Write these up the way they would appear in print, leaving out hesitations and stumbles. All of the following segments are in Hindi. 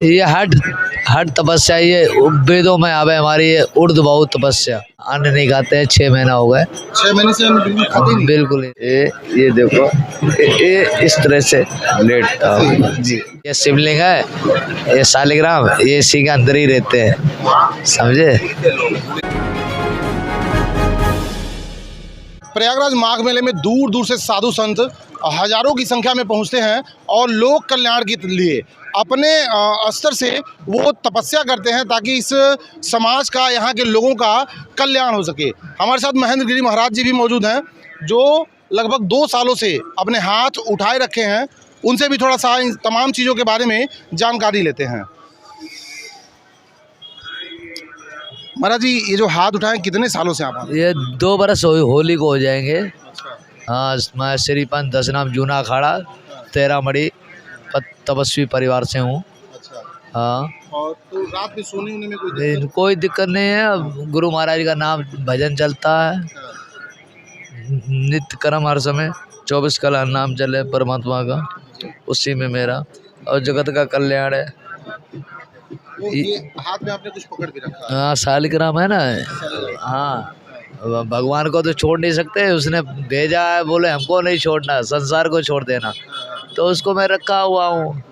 ये हट हट तपस्या, ये वेदों में आवे हमारी, ये ऊर्ध्वभाव तपस्या। अन्न नहीं खाते हैं, 6 महीना हो गए। 6 महीने से अन्न बिल्कुल खाते ही नहीं? बिल्कुल। ये देखो, ये इस तरह से लेटता हूँ जी। ये शिवलिंग है, ये शालिग्राम, ये इसी के अंदर ही रहते हैं, समझे। प्रयागराज माघ मेले में दूर दूर से साधु संत हजारों की संख्या में पहुंचते हैं और लोक कल्याण के लिए अपने स्तर से वो तपस्या करते हैं ताकि इस समाज का, यहाँ के लोगों का कल्याण हो सके। हमारे साथ महेंद्र गिरी महाराज जी भी मौजूद हैं जो लगभग 2 सालों से अपने हाथ उठाए रखे हैं। उनसे भी थोड़ा सा इन तमाम चीज़ों के बारे में जानकारी लेते हैं। महाराज जी, ये जो हाथ उठाए कितने सालों से आप? ये 2 बरस होली को हो जाएंगे। हाँ, मैं श्रीपंथ 10 नाम जूना अखाड़ा 13 मड़ी तपस्वी परिवार से हूँ। हाँ। और तो रात में सोने में कोई दिक्कत नहीं है। गुरु महाराज का नाम भजन चलता है, नित्य कर्म हर समय 24 कला नाम चले परमात्मा का, उसी में मेरा और जगत का कल्याण है। ये हाथ में आपने कुछ पकड़ के रखा है? हाँ, शालिग्राम है ना। हाँ, भगवान को तो छोड़ नहीं सकते, उसने भेजा है, बोले हमको नहीं छोड़ना, संसार को छोड़ देना, तो उसको मैं रखा हुआ हूँ।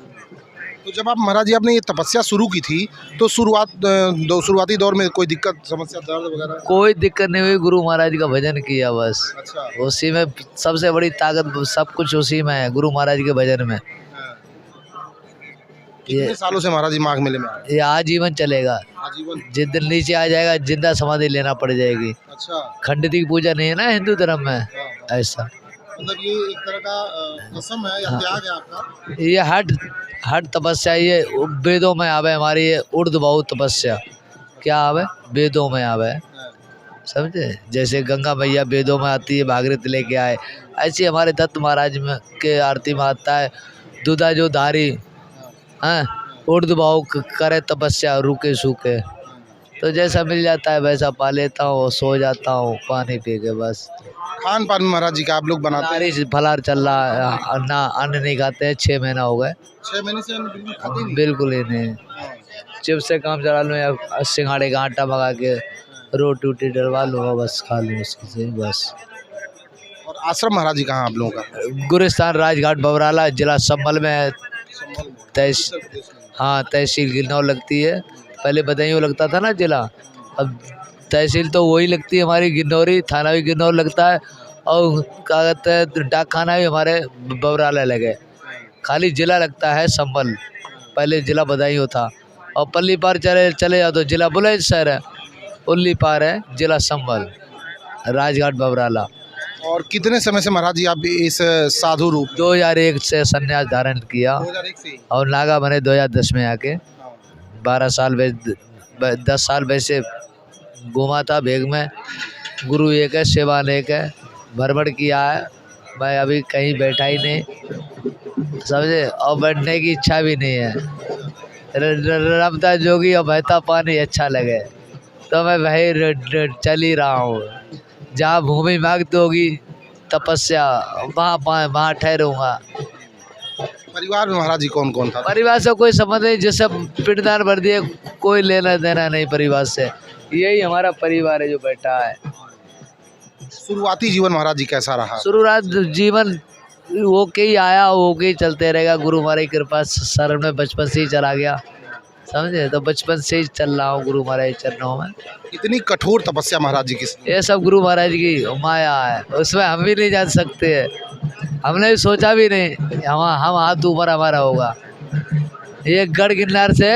तो जब आप महाराज जी आपने ये तपस्या शुरू की थी तो शुरुआती दौर में कोई दिक्कत, समस्या, दर्द वगैरह? कोई दिक्कत नहीं हुई, गुरु महाराज का भजन किया बस। अच्छा। उसी में सबसे बड़ी ताकत, सब कुछ उसी में है, गुरु महाराज के भजन में। कितने सालों से महाराज जी माघ मेले में? ये आजीवन चलेगा। आजीवन? जिस दिन नीचे आ जाएगा जिंदा समाधि लेना पड़ जाएगी। अच्छा। खंडित की पूजा नहीं है ना हिंदू धर्म में। ऐसा मतलब ये एक तरह का कसम है या त्याग है आपका? ये हट तपस्या, ये वेदों में आवे हमारी, ये ऊर्ध्वभाव तपस्या। क्या आवे? वेदों में आवे, समझे। जैसे गंगा मैया वेदों में आती है, भागीरथ लेके आए, ऐसी हमारे दत्त महाराज में के आरती में आता है, दुधा जो धारी हाँ, ऊर्ध्वभाव करे तपस्या, रुके सूखे। तो जैसा मिल जाता है वैसा पा लेता हूँ, सो जाता हूँ पानी पी के बस। खान पान महाराज जी का आप लोग बनाते हैं? फलाहार चल रहा है ना, अन्न नहीं खाते हैं, 6 महीना हो गए। 6 महीने से अन्न बिल्कुल खाते नहीं? बिल्कुल ही नहीं। चिप्स से काम चला लूँ या सिंघाड़े का आटा मंगा के रोटी वोटी डलवा लूँगा, बस खा लूँ उसके से बस। और आश्रम महाराज जी कहाँ आप लोगों का? गुरिस्तान राजघाट बबराला, जिला संभल में है। हाँ, तहसील गिरनौर लगती है, पहले बदायूं लगता था ना जिला, अब तहसील तो वही लगती है हमारी गिरनौरी, थाना भी गिरनौर लगता है, और क्या कहते हैं डाक खाना भी हमारे बबराला लगे। खाली जिला लगता है संभल, पहले जिला बदायूं था। और पल्ली पार चले जाओ तो जिला बुलंदशहर है, उल्ली पार है जिला संभल, राजघाट बबराला। और कितने समय से महाराज जी आप इस साधु रूप? 2001 से संन्यास धारण किया। 2001 से? और नागा बने 2010 में आके। 12 साल 10 साल वैसे घूमा था भेग में। गुरु एक है, सेवा एक है, भरभर किया है। मैं अभी कहीं बैठा ही नहीं, समझे, और बैठने की इच्छा भी नहीं है। रमता जोगी और बहता पानी अच्छा लगे तो मैं वही चल ही रहा हूँ। जहाँ भूमि मांगती होगी तपस्या, वहाँ ठहरूंगा। परिवार में महाराज जी कौन कौन था? परिवार से कोई संबंध नहीं, जैसे पिंडदान भर दिए, कोई लेना देना नहीं परिवार से। यही हमारा परिवार है जो बैठा है। शुरुआती जीवन महाराज जी कैसा रहा? शुरुआत जीवन वो के ही आया, वो के ही चलते रहेगा। गुरु महाराज की कृपा शरण में बचपन से ही चला गया, समझे, तो बचपन से ही चल रहा हूँ गुरु महाराज चरणों में। इतनी कठोर तपस्या महाराज जी की? ये सब गुरु महाराज की माया है, उसमें हम भी नहीं जान सकते। हमने भी सोचा भी नहीं हम हाथ ऊपर हमारा होगा। ये गढ़ गिरनार से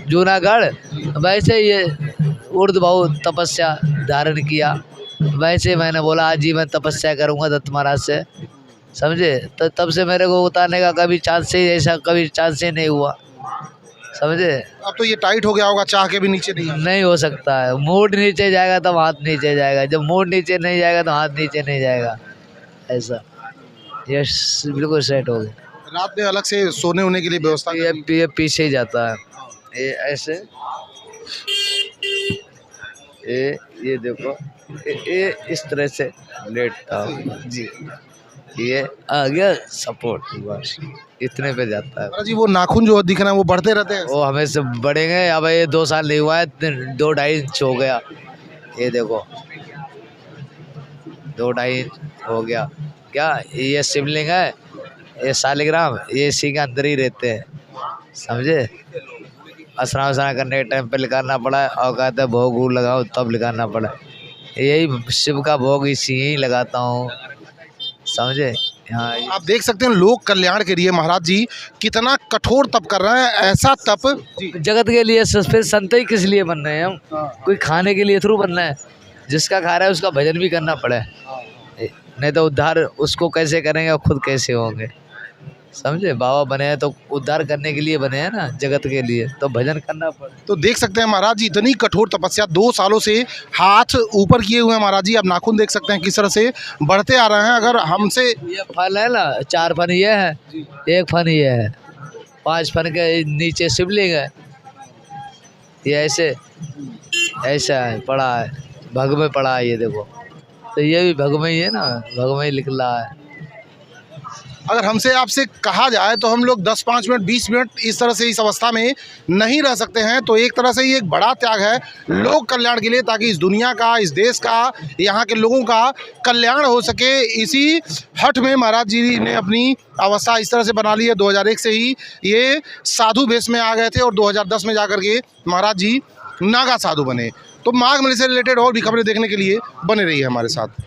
जूनागढ़, वैसे ये ऊर्ध्वभाव तपस्या धारण किया, वैसे मैंने बोला आज ही मैं तपस्या करूँगा दत्त महाराज से, समझे। तो तब से मेरे को उतारने का कभी चांस ही, ऐसा कभी चांस ही नहीं हुआ, समझे। अब तो ये टाइट हो गया होगा, चाह के भी नीचे नहीं हो सकता है। मूड नीचे जाएगा तब हाथ नीचे जाएगा, जब मूड नीचे नहीं जाएगा तो हाथ नीचे नहीं जाएगा। ऐसा ये बिल्कुल सेट हो गया। रात में अलग से सोने होने के लिए व्यवस्था? ये पीछे ही जाता है, ये ऐसे, ये देखो, ये इस तरह से लेटता हूँ जी। ये आ गया सपोर्ट, बस इतने पे जाता है। महाराज जी वो नाखून जो दिख रहे हैं वो बढ़ते रहते हैं? वो हमें से बढ़ेंगे। अब ये 2 साल नहीं हुआ है, 2-2.5 इंच हो गया। ये देखो 2-2.5 इंच हो गया। क्या ये शिवलिंग है, ये शालिग्राम, ये इसी के अंदर ही रहते हैं, समझे। स्नान वस्नान करने के टाइम पे लिखाना पड़ा है, और कहते हैं भोग वोग लगाओ तब लिखाना पड़ा है। यही शिव का भोग इसी ही लगाता हूँ, समझे। हाँ आप देख सकते हैं लोक कल्याण के लिए महाराज जी कितना कठोर तप कर रहे हैं। ऐसा तप जगत के लिए, फिर संत ही किस लिए बन रहे हैं हम? कोई खाने के लिए थ्रू बनना है? जिसका खा रहा है उसका भजन भी करना पड़े, नहीं तो उद्धार उसको कैसे करेंगे और खुद कैसे होंगे, समझे। बाबा बने हैं तो उद्धार करने के लिए बने हैं ना, जगत के लिए, तो भजन करना पड़े। तो देख सकते हैं महाराज जी इतनी कठोर तपस्या 2 सालों से हाथ ऊपर किए हुए हैं महाराज जी। अब नाखून देख सकते हैं किस तरह से बढ़ते आ रहे हैं। अगर हमसे ये फल है ना, 4 फन ये है, 1 फन ये है, 5 फन के नीचे शिवलिंग है। ये ऐसे ऐसा है, पड़ा है भग में पड़ा है, ये देखो। तो ये भी भग में ही है ना, भग में ही लिख रहा है। अगर हमसे आपसे कहा जाए तो हम लोग 10-5 मिनट 20 मिनट इस तरह से इस अवस्था में नहीं रह सकते हैं। तो एक तरह से ये एक बड़ा त्याग है लोक कल्याण के लिए, ताकि इस दुनिया का, इस देश का, यहाँ के लोगों का कल्याण हो सके। इसी हठ में महाराज जी ने अपनी अवस्था इस तरह से बना ली है। 2001 से ही ये साधु वेश में आ गए थे और 2010 में जाकर के महाराज जी नागा साधु बने। तो माघ मेले से रिलेटेड और भी खबरें देखने के लिए बने रही है हमारे साथ।